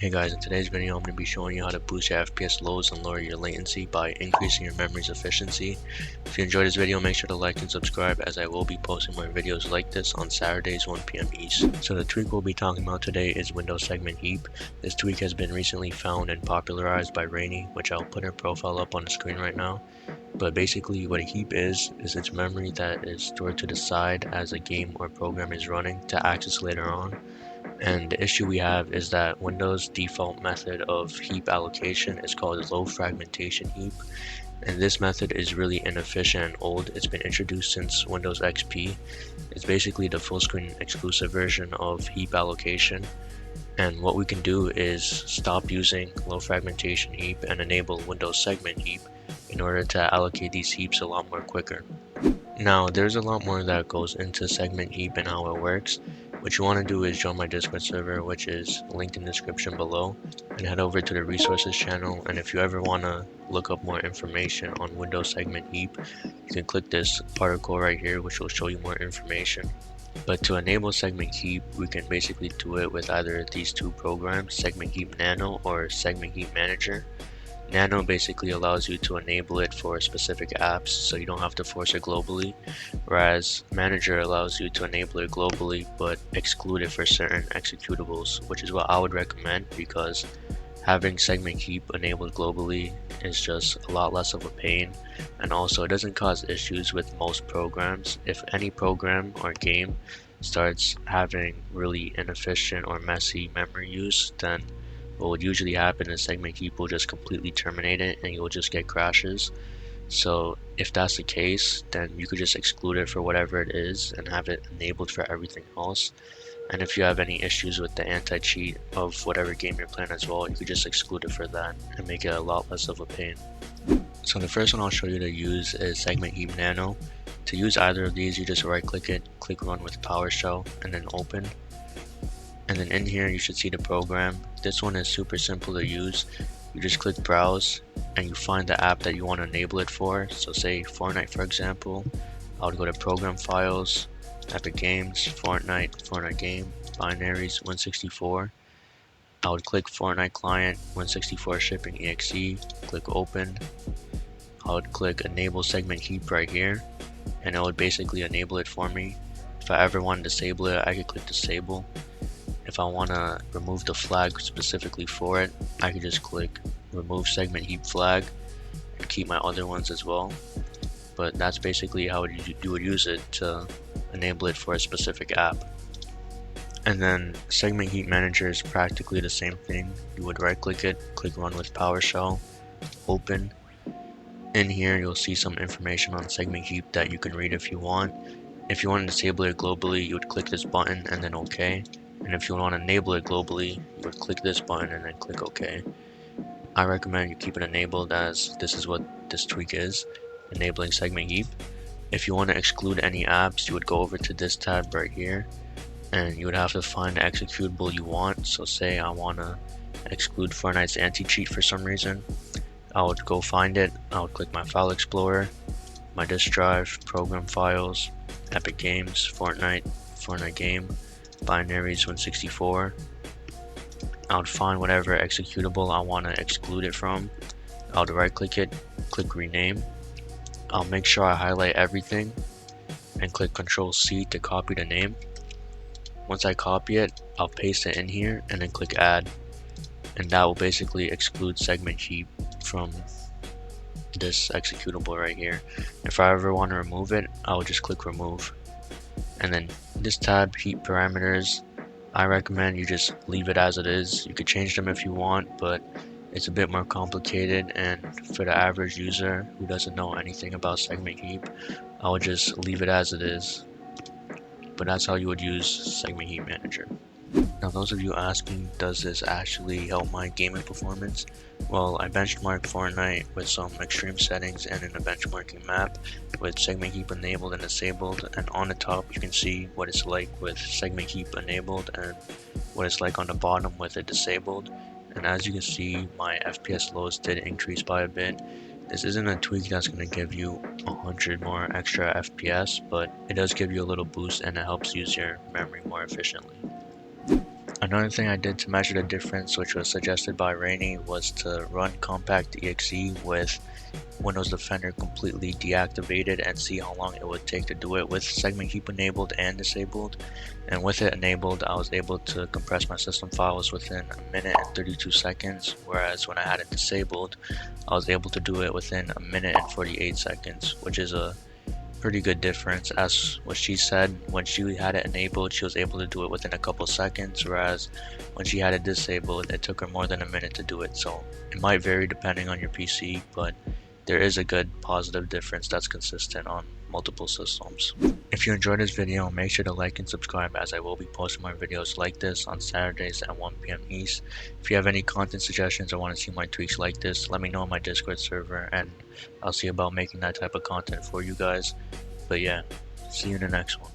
Hey guys, in today's video I'm going to be showing you how to boost your FPS loads and lower your latency by increasing your memory's efficiency. If you enjoyed this video, make sure to like and subscribe, as I will be posting more videos like this on Saturdays 1 p.m. East. So the tweak we'll be talking about today is Windows Segment Heap. This tweak has been recently found and popularized by Rainy, which I'll put her profile up on the screen right now. But basically what a heap is its memory that is stored to the side as a game or program is running to access later on. And the issue we have is that Windows' default method of heap allocation is called low fragmentation heap, and this method is really inefficient and old. It's been introduced since Windows XP. It's basically the full screen exclusive version of heap allocation, and what we can do is stop using low fragmentation heap and enable Windows segment heap in order to allocate these heaps a lot more quicker. Now, there's a lot more that goes into segment heap and how it works. What you want to do is join my Discord server, which is linked in the description below, and head over to the resources channel. And if you ever want to look up more information on Windows segment heap, you can click this particle right here, which will show you more information. But to enable segment heap, we can basically do it with either these two programs, Segment Heap Nano or Segment Heap Manager. Nano basically allows you to enable it for specific apps, so you don't have to force it globally, whereas Manager allows you to enable it globally but exclude it for certain executables, which is what I would recommend, because having segment heap enabled globally is just a lot less of a pain, and also it doesn't cause issues with most programs. If any program or game starts having really inefficient or messy memory use, then what would usually happen is segment heap will just completely terminate it and you'll just get crashes. So if that's the case, then you could just exclude it for whatever it is and have it enabled for everything else. And if you have any issues with the anti-cheat of whatever game you're playing as well, you could just exclude it for that and make it a lot less of a pain. So the first one I'll show you to use is Segment Heap Nano. To use either of these, you just right click it, click run with PowerShell, and then open. And then in here you should see the program. This one is super simple to use. You just click browse and you find the app that you want to enable it for. So say Fortnite, for example. I would go to program files, Epic Games, Fortnite game, binaries 164. I would click Fortnite client 164 shipping exe, click open. I would click enable segment heap right here, and it would basically enable it for me. If I ever want to disable it, I could click disable. If I want to remove the flag specifically for it, I could just click remove segment heap flag and keep my other ones as well. But that's basically how you would use it to enable it for a specific app. And then Segment Heap Manager is practically the same thing. You would right click it, click run with PowerShell, open. In here you'll see some information on Segment Heap that you can read if you want. If you want to disable it globally, you would click this button and then OK. And if you want to enable it globally, you would click this button and then click OK. I recommend you keep it enabled, as this is what this tweak is, enabling segment heap. If you want to exclude any apps, you would go over to this tab right here, and you would have to find the executable you want. So say I want to exclude Fortnite's anti-cheat for some reason. I would go find it, I would click my file explorer, my disk drive, program files, Epic Games, Fortnite game, binaries 164. I would find whatever executable I want to exclude it from. I would right click it, click rename. I'll make sure I highlight everything and click Ctrl C to copy the name. Once I copy it, I'll paste it in here and then click add. And that will basically exclude segment heap from this executable right here. If I ever want to remove it, I'll just click remove. And then this tab, heap parameters, I recommend you just leave it as it is. You could change them if you want, but it's a bit more complicated, and for the average user who doesn't know anything about segment heap, I would just leave it as it is. But that's how you would use Segment Heap Manager. Now those of you asking, does this actually help my gaming performance? Well, I benchmarked Fortnite with some extreme settings and in a benchmarking map with Segment Heap enabled and disabled, and on the top you can see what it's like with Segment Heap enabled and what it's like on the bottom with it disabled. And as you can see, my FPS loads did increase by a bit. This isn't a tweak that's going to give you 100 more extra FPS, but it does give you a little boost and it helps use your memory more efficiently. Another thing I did to measure the difference, which was suggested by Rainy, was to run compact exe with Windows Defender completely deactivated and see how long it would take to do it with segment heap enabled and disabled. And with it enabled, I was able to compress my system files within a minute and 32 seconds, whereas when I had it disabled, I was able to do it within a minute and 48 seconds, which is a pretty good difference. As what she said, when she had it enabled, she was able to do it within a couple seconds, whereas when she had it disabled, it took her more than a minute to do it. So it might vary depending on your PC, but there is a good positive difference that's consistent on multiple systems. If you enjoyed this video, make sure to like and subscribe, as I will be posting more videos like this on Saturdays at 1 p.m. East. If you have any content suggestions or want to see my tweaks like this, let me know on my Discord server and I'll see about making that type of content for you guys. But yeah, see you in the next one.